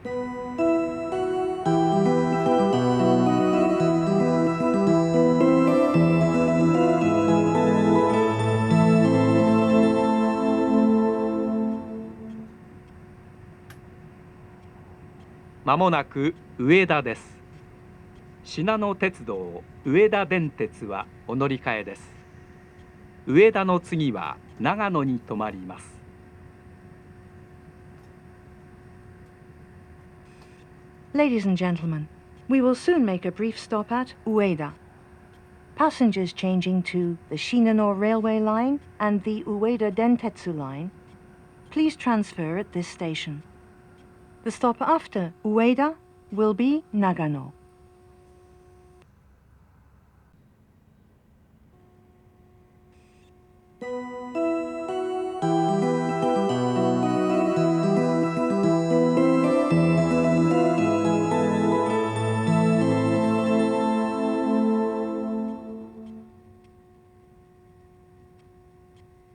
まもなく上田です。信濃鉄道上田電鉄はお乗り換えです。上田の次は長野に停まります。Ladies and gentlemen, we will soon make a brief stop at Ueda. Passengers changing to the Shinano Railway Line and the Ueda Dentetsu Line, please transfer at this station. The stop after Ueda will be Nagano.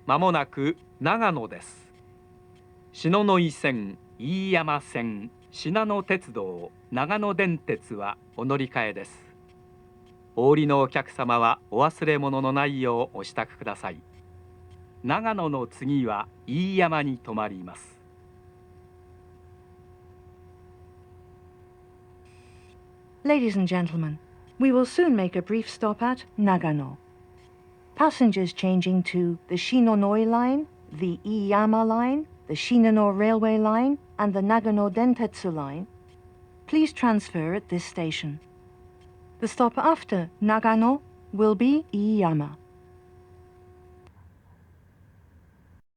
まもなく長野です。篠ノ井線、飯山線、信濃鉄道、長野電鉄はお乗り換えです。お降りのお客様はお忘れ物のないようお支度ください。長野の次は飯山に停まります。Ladies and gentlemen, we will soon make a brief stop at Nagano. Passengers changing to the Shinonoi Line, the Iiyama Line, the Shinano Railway Line, and the Nagano Dentetsu Line, please transfer at this station. The stop after Nagano will be Iiyama.